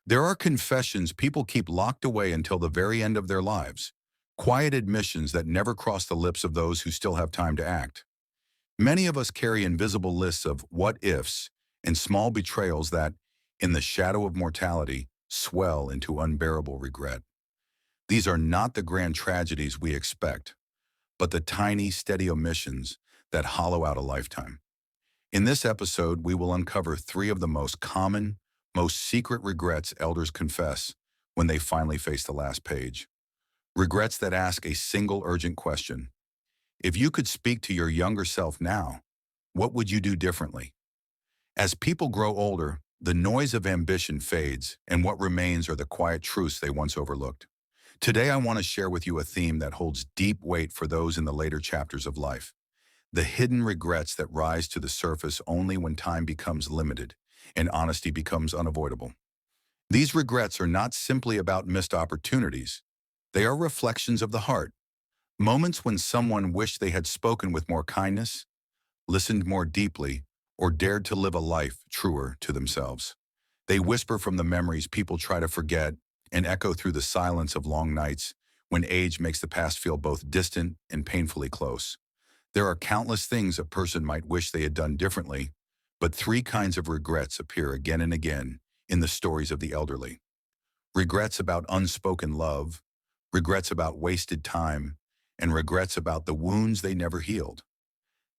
There are confessions people keep locked away until the very end of their lives, quiet admissions that never cross the lips of those who still have time to act. Many of us carry invisible lists of what-ifs and small betrayals that, in the shadow of mortality, swell into unbearable regret. These are not the grand tragedies we expect, but the tiny, steady omissions that hollow out a lifetime. In this episode, we will uncover three of the most common, most secret regrets elders confess when they finally face the last page. Regrets that ask a single urgent question. If you could speak to your younger self now, what would you do differently? As people grow older, the noise of ambition fades, and what remains are the quiet truths they once overlooked. Today, I want to share with you a theme that holds deep weight for those in the later chapters of life. The hidden regrets that rise to the surface only when time becomes limited and honesty becomes unavoidable. These regrets are not simply about missed opportunities. They are reflections of the heart, moments when someone wished they had spoken with more kindness, listened more deeply, or dared to live a life truer to themselves. They whisper from the memories people try to forget and echo through the silence of long nights when age makes the past feel both distant and painfully close. There are countless things a person might wish they had done differently, but three kinds of regrets appear again and again in the stories of the elderly. Regrets about unspoken love, regrets about wasted time, and regrets about the wounds they never healed.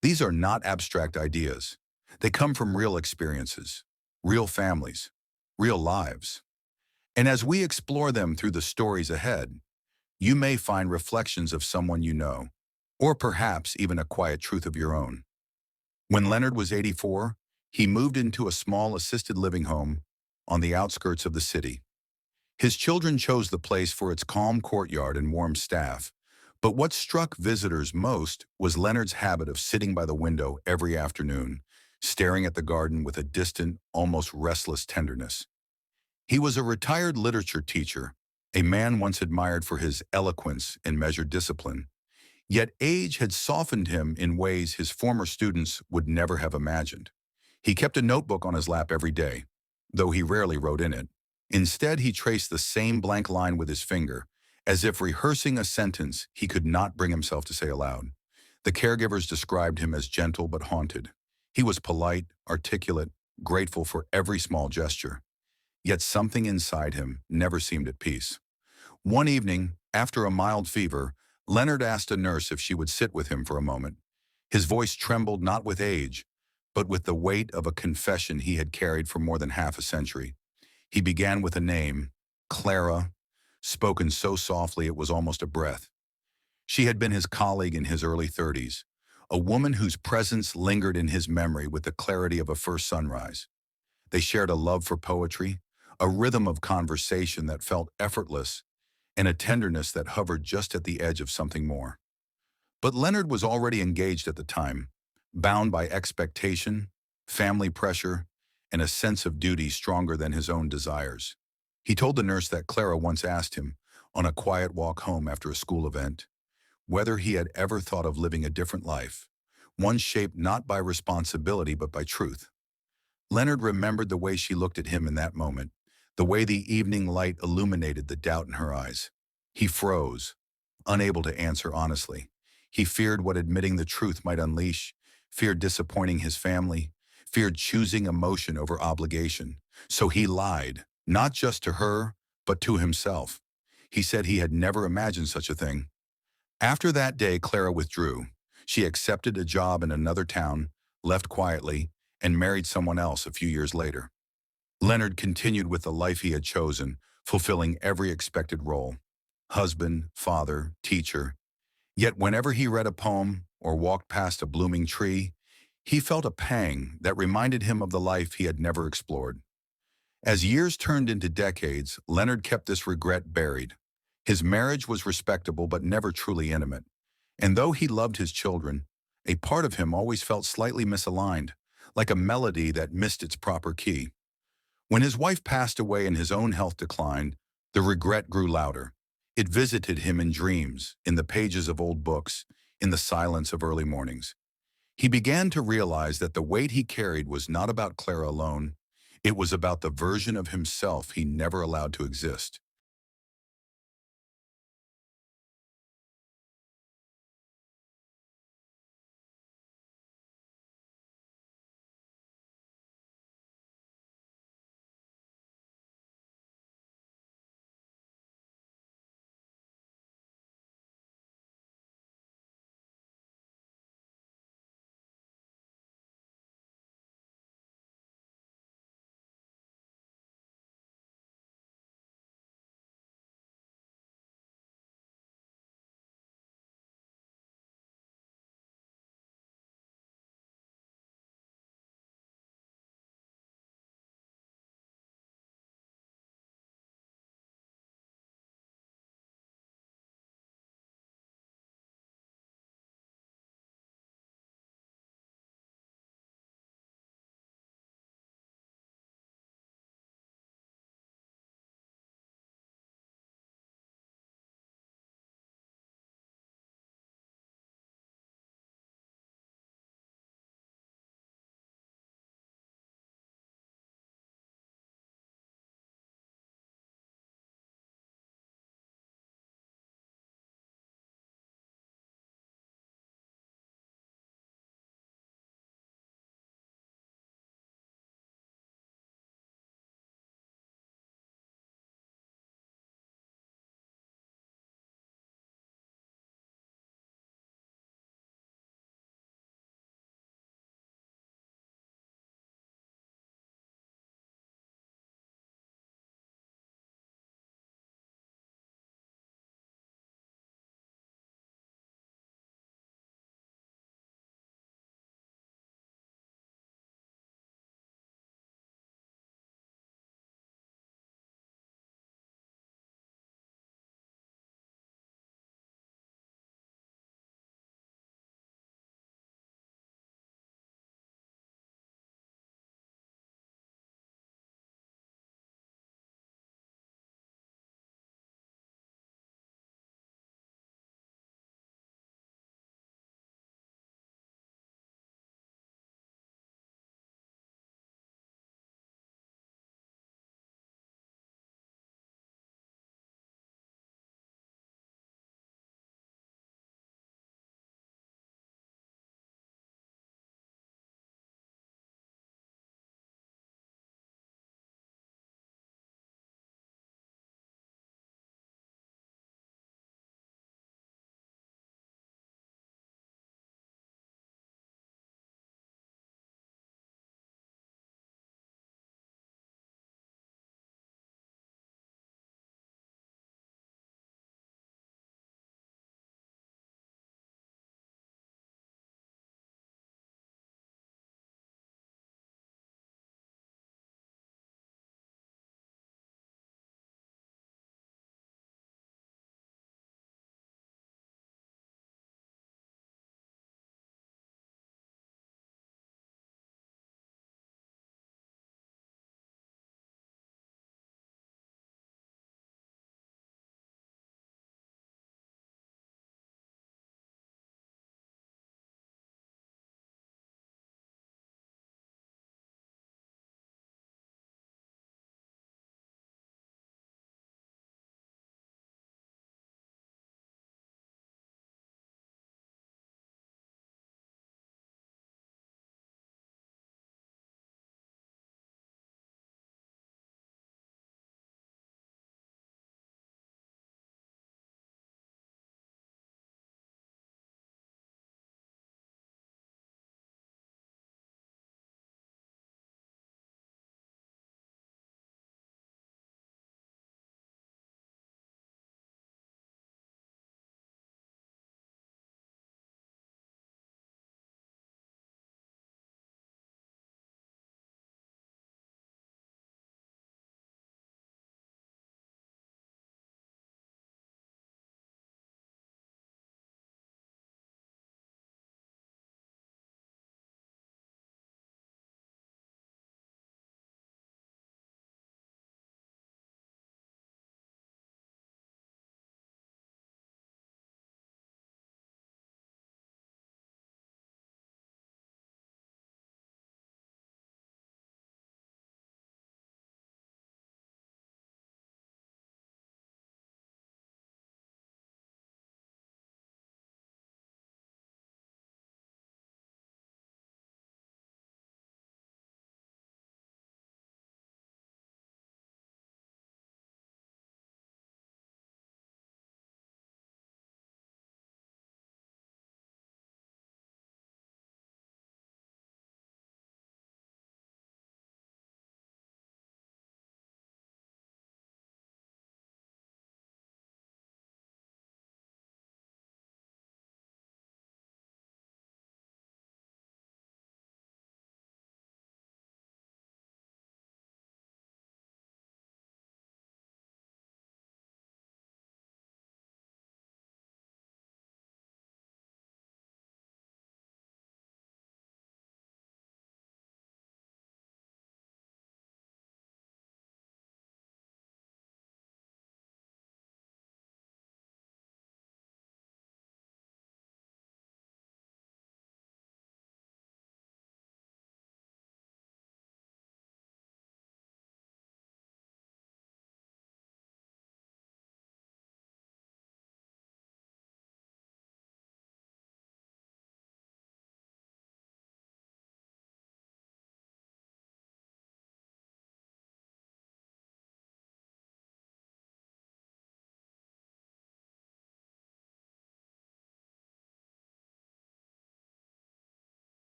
These are not abstract ideas. They come from real experiences, real families, real lives. And as we explore them through the stories ahead, you may find reflections of someone you know, or perhaps even a quiet truth of your own. When Leonard was 84, he moved into a small assisted living home on the outskirts of the city. His children chose the place for its calm courtyard and warm staff, but what struck visitors most was Leonard's habit of sitting by the window every afternoon, staring at the garden with a distant, almost restless tenderness. He was a retired literature teacher, a man once admired for his eloquence and measured discipline. Yet age had softened him in ways his former students would never have imagined. He kept a notebook on his lap every day, though he rarely wrote in it. Instead, he traced the same blank line with his finger, as if rehearsing a sentence he could not bring himself to say aloud. The caregivers described him as gentle but haunted. He was polite, articulate, grateful for every small gesture. Yet something inside him never seemed at peace. One evening, after a mild fever, Leonard asked a nurse if she would sit with him for a moment. His voice trembled not with age, but with the weight of a confession he had carried for more than half a century. He began with a name, Clara, spoken so softly it was almost a breath. She had been his colleague in his early 30s, a woman whose presence lingered in his memory with the clarity of a first sunrise. They shared a love for poetry, a rhythm of conversation that felt effortless, and a tenderness that hovered just at the edge of something more. But Leonard was already engaged at the time, bound by expectation, family pressure, and a sense of duty stronger than his own desires. He told the nurse that Clara once asked him, on a quiet walk home after a school event, whether he had ever thought of living a different life, one shaped not by responsibility but by truth. Leonard remembered the way she looked at him in that moment, the way the evening light illuminated the doubt in her eyes. He froze, unable to answer honestly. He feared what admitting the truth might unleash, feared disappointing his family, feared choosing emotion over obligation. So he lied, not just to her, but to himself. He said he had never imagined such a thing. After that day, Clara withdrew. She accepted a job in another town, left quietly, and married someone else a few years later. Leonard continued with the life he had chosen, fulfilling every expected role: husband, father, teacher. Yet whenever he read a poem or walked past a blooming tree, he felt a pang that reminded him of the life he had never explored. As years turned into decades, Leonard kept this regret buried. His marriage was respectable but never truly intimate. And though he loved his children, a part of him always felt slightly misaligned, like a melody that missed its proper key. When his wife passed away and his own health declined, the regret grew louder. It visited him in dreams, in the pages of old books, in the silence of early mornings. He began to realize that the weight he carried was not about Clara alone. It was about the version of himself he never allowed to exist.